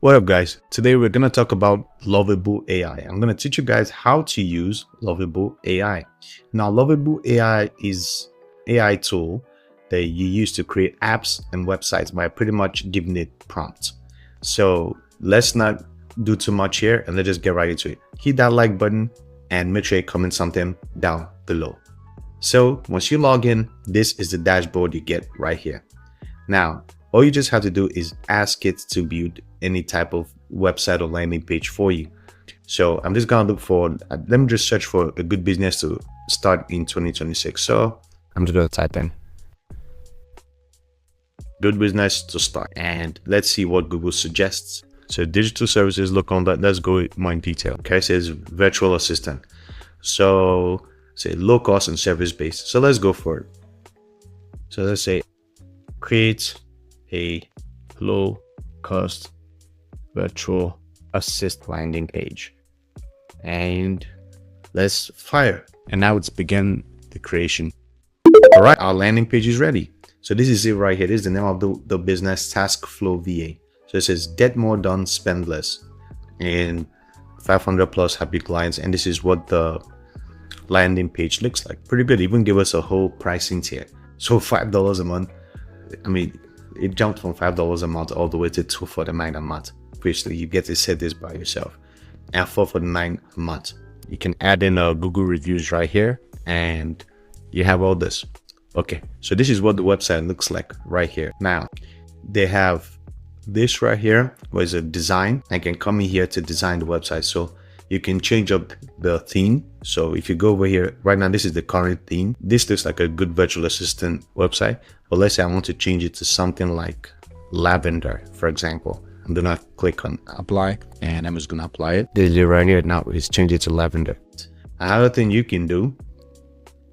What up guys, today we're going to talk about Lovable AI. I'm going to teach you guys how to use Lovable AI. Now Lovable AI is AI tool that you use to create apps and websites by pretty much giving it prompts. So let's not do too much here and let's just get right into it. Hit that like button and make sure you comment something down below. So once you log in, this is the dashboard you get right here. Now, all you just have to do is ask it to build any type of website or landing page for you. So I'm just gonna look for, let me just search for a good business to start in 2026. So I'm just gonna type in good business to start and let's see what Google suggests. So digital services, look on that. Let's go more in detail. Okay, it says virtual assistant. So say low cost and service based. So let's go for it. So let's say create a low cost virtual assist landing page and let's fire. And now it's begin the creation. All right, our landing page is ready. So this is it right here. This is the name of the business, Task Flow VA. So it says get more done, spend less, and 500 plus happy clients. And this is what the landing page looks like. Pretty good. Even give us a whole pricing tier. So $5 a month. I mean, it jumped from $5 a month all the way to $249 a month. Basically, you get to set this by yourself. And $449 a month. You can add in Google reviews right here, and you have all this. Okay, so this is what the website looks like right here. Now, they have this right here, where is a design. I can come in here to design the website. So you can change up the theme. So if you go over here right now, this is the current theme. This looks like a good virtual assistant website. But let's say I want to change it to something like lavender, for example. I'm gonna click on apply and I'm just gonna apply it. This is it right here. Now it's changed it to lavender. Another thing you can do,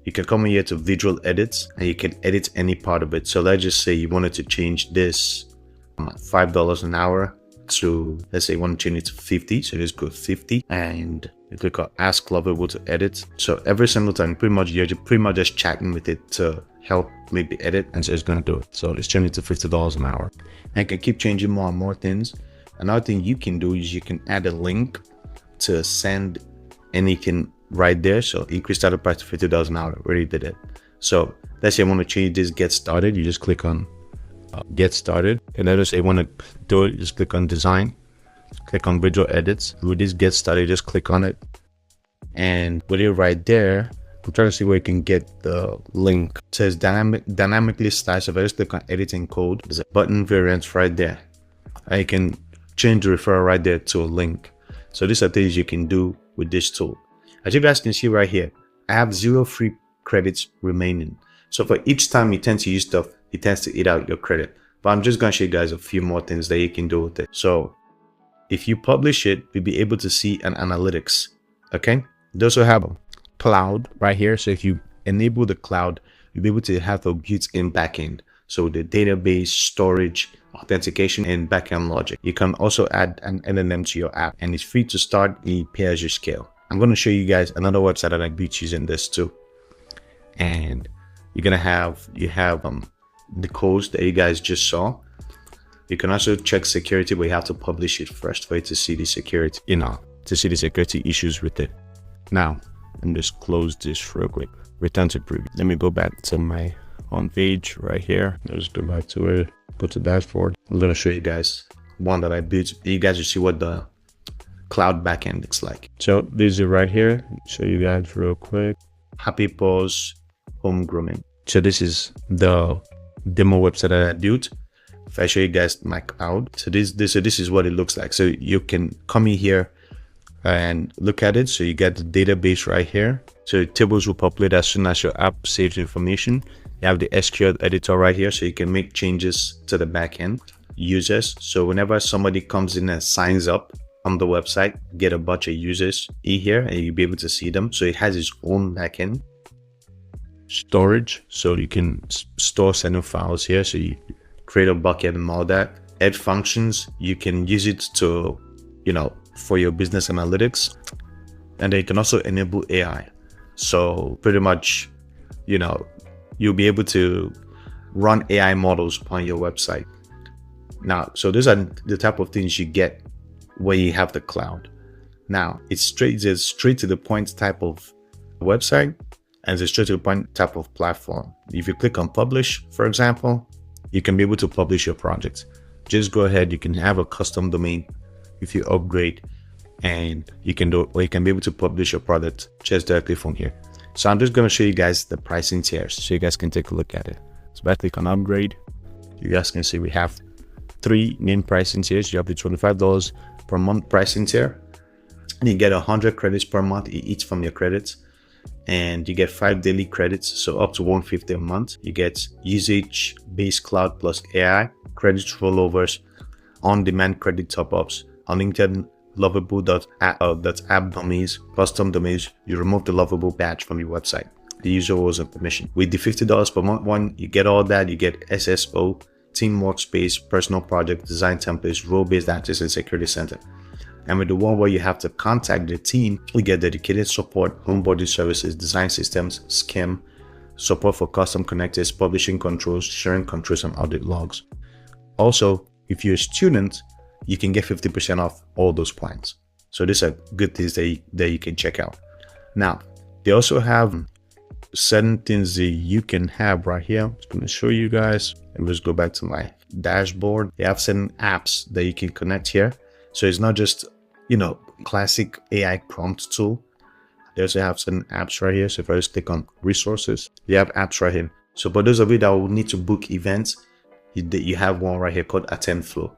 you can come in here to visual edits and you can edit any part of it. So let's just say you wanted to change this $5 an hour to, let's say you want to change it to 50. So just go 50 and you click on ask Lovable to edit. So every single time, you're pretty much just chatting with it to help make the edit, and so it's going to do it. So let's change it to $50 an hour. And you can keep changing more and more things. Another thing you can do is you can add a link to send anything right there. So increase starter price to $50 an hour. Already did it. So let's say I want to change this get started. You just click on get started, and then let's say you want to do it, just click on design, click on visual edits. With this get started, just click on it, and with it right there, I'm trying to see where you can get the link. It says dynamically style. So if I just click on editing code, there's a button variant right there. I can change the referral right there to a link. So these are things you can do with this tool. As you guys can see right here, I have 0 free credits remaining. So for each time you tend to use stuff, it tends to eat out your credit. But I'm just going to show you guys a few more things that you can do with it. So if you publish it, you'll be able to see an analytics. Okay. They also have a cloud right here. So if you enable the cloud, you'll be able to have a built-in backend. So the database, storage, authentication, and backend logic. You can also add an LLM to your app, and it's free to start. You pay as you scale. I'm going to show you guys another website that I built using this too. And you're going to have, the codes that you guys just saw. You can also check security, but you have to publish it first for you to see the security, to see the security issues with it. Now, let me just close this real quick. Return to preview. Let me go back to my home page right here. Let's go back to it. Go to dashboard. I'm going to show you guys one that I built. You guys will see what the cloud backend looks like. So this is it right here. Show you guys real quick. Happy Paws Home Grooming. So this is the demo website that I built. If I show you guys my cloud, so this is what it looks like. So you can come in here and look at it. So you get the database right here. So tables will populate as soon as your app saves information. You have the SQL editor right here, so you can make changes to the backend users. So whenever somebody comes in and signs up on the website, get a bunch of users in here and you'll be able to see them. So it has its own backend. Storage, so you can store certain files here. So you create a bucket and all that. Add functions, you can use it to, for your business analytics. And then you can also enable AI. So pretty much, you'll be able to run AI models on your website. Now, so those are the type of things you get when you have the cloud. Now, it's straight to the point type of website, and it's a straight to the point type of platform. If you click on publish, for example, you can be able to publish your project. Just go ahead, you can have a custom domain if you upgrade, and you can be able to publish your product just directly from here. So I'm just going to show you guys the pricing tiers so you guys can take a look at it. So if I click on upgrade, you guys can see we have 3 main pricing tiers. You have the $25 per month pricing tier, and you get 100 credits per month each from your credits, and you get 5 daily credits, so up to 150 a month. You get usage based cloud plus AI credits, rollovers, on-demand credit top-ups, unlimited lovable.app domains, custom domains. You remove the Lovable badge from your website. The user wasn't permission. With the $50 per month one, you get all that. You get SSO, team workspace, personal project, design templates, role-based access, and security center. And with the one where you have to contact the team, you get dedicated support, onboarding services, design systems, SCIM, support for custom connectors, publishing controls, sharing controls, and audit logs. Also, if you're a student, you can get 50% off all those plans. So these are good things that you can check out. Now, they also have certain things that you can have right here. I'm just going to show you guys. And let's go back to my dashboard. They have certain apps that you can connect here. So it's not just, classic AI prompt tool. They also have certain apps right here. So if I just click on resources, you have apps right here. So for those of you that will need to book events, you have one right here called Attend Flow.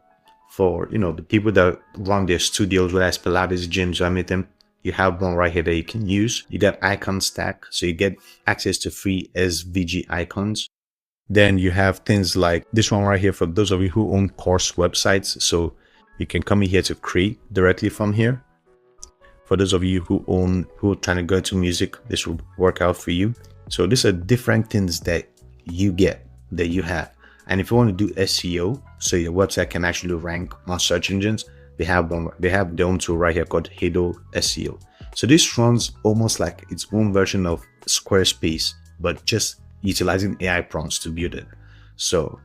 For the people that run their studios, whether it's Pilates, gyms, or anything, you have one right here that you can use. You got icon stack, so you get access to free SVG icons. Then you have things like this one right here for those of you who own course websites. So you can come in here to create directly from here. For those of you who are trying to go into music, this will work out for you. So these are different things that you get, that you have. And if you want to do SEO, so your website can actually rank on search engines, they have their own tool right here called Hado SEO. So this runs almost like its own version of Squarespace, but just utilizing AI prompts to build it. So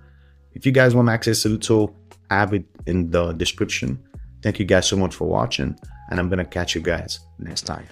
if you guys want access to the tool, I have it in the description. Thank you guys so much for watching, and I'm gonna catch you guys next time.